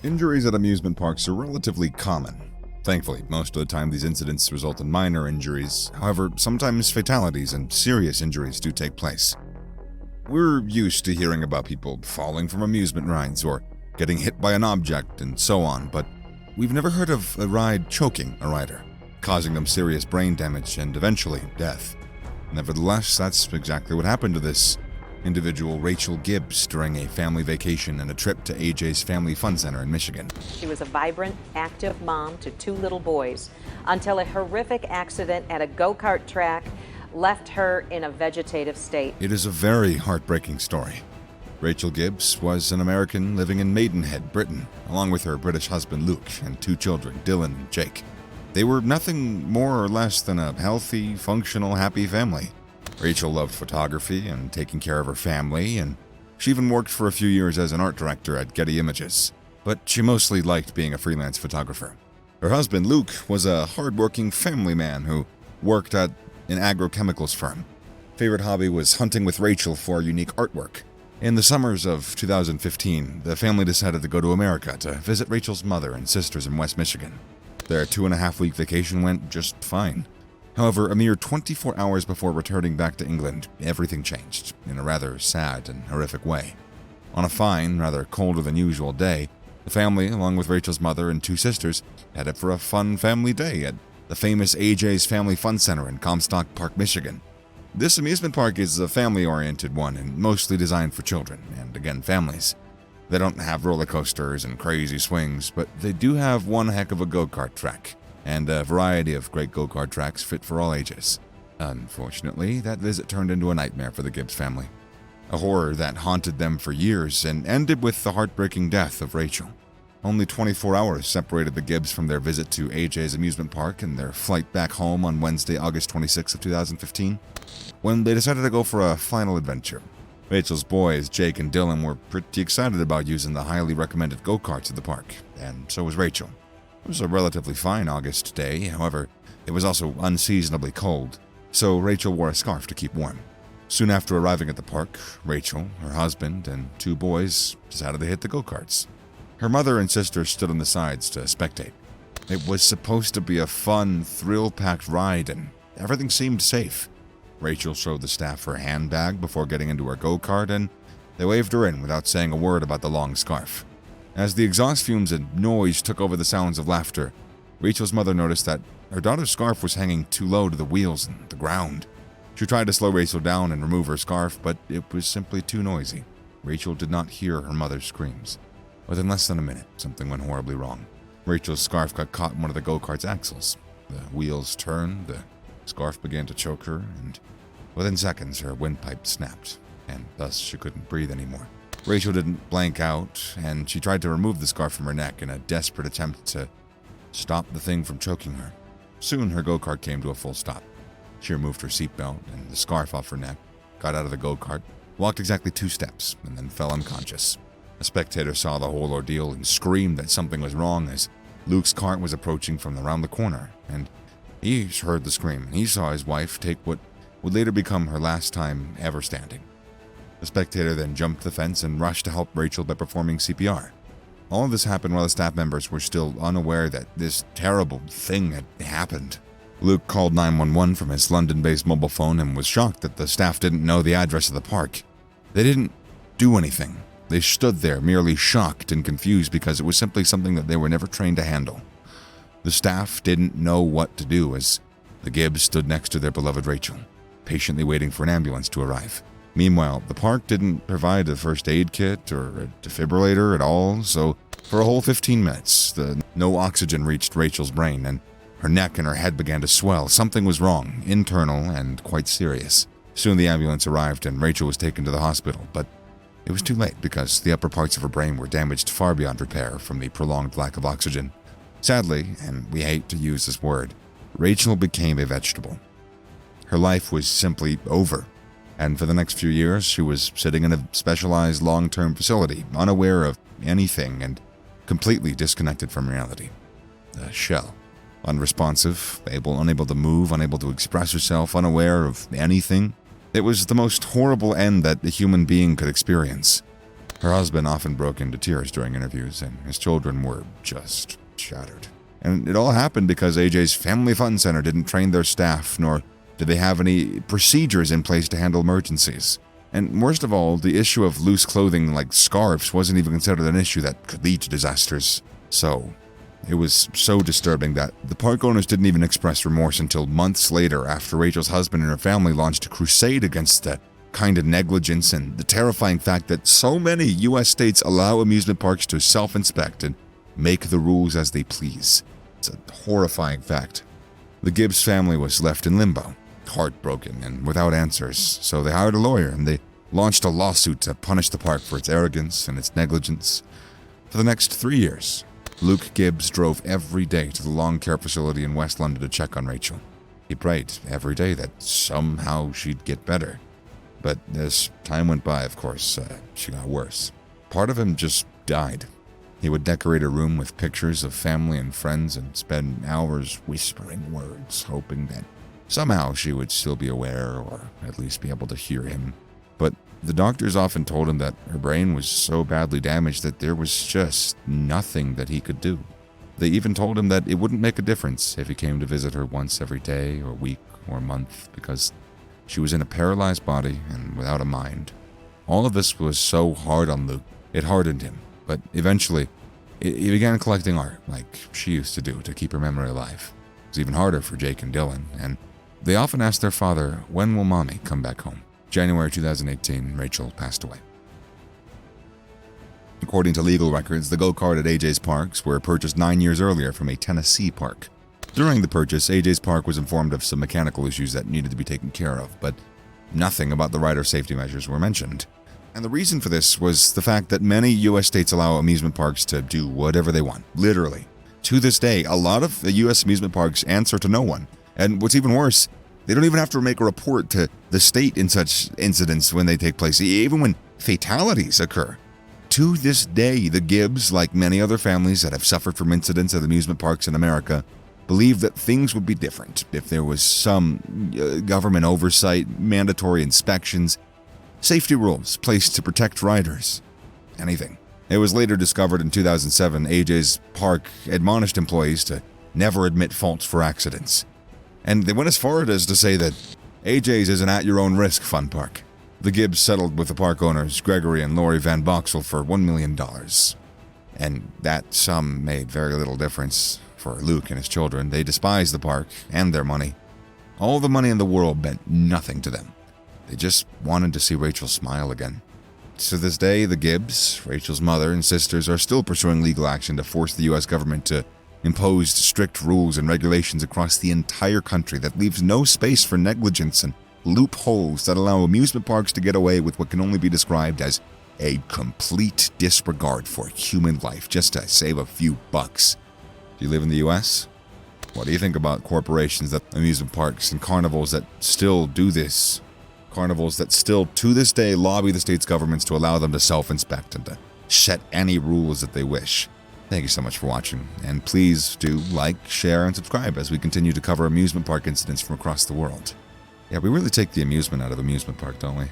Injuries at amusement parks are relatively common. Thankfully, most of the time these incidents result in minor injuries. However, sometimes fatalities and serious injuries do take place. We're used to hearing about people falling from amusement rides or getting hit by an object and so on, but we've never heard of a ride choking a rider, causing them serious brain damage and eventually death. Nevertheless, that's exactly what happened to this individual, Rachel Gibbs, during a family vacation and a trip to AJ's Family Fun Center in Michigan. She was a vibrant, active mom to 2 little boys until a horrific accident at a go-kart track left her in a vegetative state. It is a very heartbreaking story. Rachel Gibbs was an American living in Maidenhead, Britain, along with her British husband Luke and 2 children, Dylan and Jake. They were nothing more or less than a healthy, functional, happy family. Rachel loved photography and taking care of her family, and she even worked for a few years as an art director at Getty Images. But she mostly liked being a freelance photographer. Her husband, Luke, was a hardworking family man who worked at an agrochemicals firm. Favorite hobby was hunting with Rachel for unique artwork. In the summers of 2015, the family decided to go to America to visit Rachel's mother and sisters in West Michigan. Their 2.5-week vacation went just fine. However, a mere 24 hours before returning back to England, everything changed in a rather sad and horrific way. On a fine, rather colder than usual day, the family, along with Rachel's mother and 2 sisters, headed for a fun family day at the famous AJ's Family Fun Center in Comstock Park, Michigan. This amusement park is a family-oriented one and mostly designed for children, and again, families. They don't have roller coasters and crazy swings, but they do have one heck of a go-kart track, and a variety of great go-kart tracks fit for all ages. Unfortunately, that visit turned into a nightmare for the Gibbs family. A horror that haunted them for years and ended with the heartbreaking death of Rachel. Only 24 hours separated the Gibbs from their visit to AJ's amusement park and their flight back home on Wednesday, August 26 of 2015, when they decided to go for a final adventure. Rachel's boys, Jake and Dylan, were pretty excited about using the highly recommended go-karts at the park, and so was Rachel. It was a relatively fine August day, however, it was also unseasonably cold, so Rachel wore a scarf to keep warm. Soon after arriving at the park, Rachel, her husband, and 2 boys decided to hit the go-karts. Her mother and sister stood on the sides to spectate. It was supposed to be a fun, thrill-packed ride, and everything seemed safe. Rachel showed the staff her handbag before getting into her go-kart, and they waved her in without saying a word about the long scarf. As the exhaust fumes and noise took over the sounds of laughter, Rachel's mother noticed that her daughter's scarf was hanging too low to the wheels and the ground. She tried to slow Rachel down and remove her scarf, but it was simply too noisy. Rachel did not hear her mother's screams. Within less than a minute, something went horribly wrong. Rachel's scarf got caught in one of the go-kart's axles. The wheels turned, the scarf began to choke her, and within seconds her windpipe snapped, and thus she couldn't breathe anymore. Rachel didn't blank out, and she tried to remove the scarf from her neck in a desperate attempt to stop the thing from choking her. Soon her go-kart came to a full stop. She removed her seatbelt and the scarf off her neck, got out of the go-kart, walked exactly 2 steps, and then fell unconscious. A spectator saw the whole ordeal and screamed that something was wrong as Luke's cart was approaching from around the corner, and he heard the scream, and he saw his wife take what would later become her last time ever standing. The spectator then jumped the fence and rushed to help Rachel by performing CPR. All of this happened while the staff members were still unaware that this terrible thing had happened. Luke called 911 from his London-based mobile phone and was shocked that the staff didn't know the address of the park. They didn't do anything. They stood there, merely shocked and confused because it was simply something that they were never trained to handle. The staff didn't know what to do as the Gibbs stood next to their beloved Rachel, patiently waiting for an ambulance to arrive. Meanwhile, the park didn't provide a first aid kit or a defibrillator at all, so for a whole 15 minutes, no oxygen reached Rachel's brain, and her neck and her head began to swell. Something was wrong, internal and quite serious. Soon the ambulance arrived and Rachel was taken to the hospital, but it was too late because the upper parts of her brain were damaged far beyond repair from the prolonged lack of oxygen. Sadly, and we hate to use this word, Rachel became a vegetable. Her life was simply over, and for the next few years she was sitting in a specialized long-term facility, unaware of anything and completely disconnected from reality. A shell. Unresponsive, unable to move, unable to express herself, unaware of anything. It was the most horrible end that a human being could experience. Her husband often broke into tears during interviews, and his children were just shattered. And it all happened because AJ's Family Fun Center didn't train their staff, nor did they have any procedures in place to handle emergencies. And worst of all, the issue of loose clothing like scarves wasn't even considered an issue that could lead to disasters. So, it was so disturbing that the park owners didn't even express remorse until months later, after Rachel's husband and her family launched a crusade against the kind of negligence and the terrifying fact that so many U.S. states allow amusement parks to self-inspect and make the rules as they please. It's a horrifying fact. The Gibbs family was left in limbo, heartbroken and without answers, so they hired a lawyer and they launched a lawsuit to punish the park for its arrogance and its negligence. For the next 3 years, Luke Gibbs drove every day to the long care facility in West London to check on Rachel. He prayed every day that somehow she'd get better. But as time went by, of course, she got worse. Part of him just died. He would decorate a room with pictures of family and friends and spend hours whispering words, hoping that somehow she would still be aware or at least be able to hear him. But the doctors often told him that her brain was so badly damaged that there was just nothing that he could do. They even told him that it wouldn't make a difference if he came to visit her once every day or week or month, because she was in a paralyzed body and without a mind. All of this was so hard on Luke. It hardened him, but eventually, he began collecting art like she used to do to keep her memory alive. It was even harder for Jake and Dylan, and they often asked their father, "When will Mommy come back home?" January 2018, Rachel passed away. According to legal records, the go-kart at AJ's Parks were purchased 9 years earlier from a Tennessee park. During the purchase, AJ's Park was informed of some mechanical issues that needed to be taken care of, but nothing about the rider safety measures were mentioned. And the reason for this was the fact that many U.S. states allow amusement parks to do whatever they want, literally. To this day, a lot of the U.S. amusement parks answer to no one. And what's even worse, they don't even have to make a report to the state in such incidents when they take place, even when fatalities occur. To this day, the Gibbs, like many other families that have suffered from incidents at amusement parks in America, believe that things would be different if there was some government oversight, mandatory inspections, safety rules placed to protect riders. Anything. It was later discovered in 2007 AJ's Park admonished employees to never admit faults for accidents. And they went as far as to say that AJ's is an at-your-own-risk fun park. The Gibbs settled with the park owners, Gregory and Lori Van Boxel, for $1 million. And that sum made very little difference for Luke and his children. They despised the park and their money. All the money in the world meant nothing to them. They just wanted to see Rachel smile again. To this day, the Gibbs, Rachel's mother and sisters, are still pursuing legal action to force the U.S. government to impose strict rules and regulations across the entire country that leaves no space for negligence and loopholes that allow amusement parks to get away with what can only be described as a complete disregard for human life just to save a few bucks. Do you live in the U.S.? What do you think about corporations that amusement parks and carnivals that still do this? Carnivals that still, to this day, lobby the state's governments to allow them to self-inspect and to set any rules that they wish. Thank you so much for watching, and please do like, share, and subscribe as we continue to cover amusement park incidents from across the world. Yeah, we really take the amusement out of amusement park, don't we?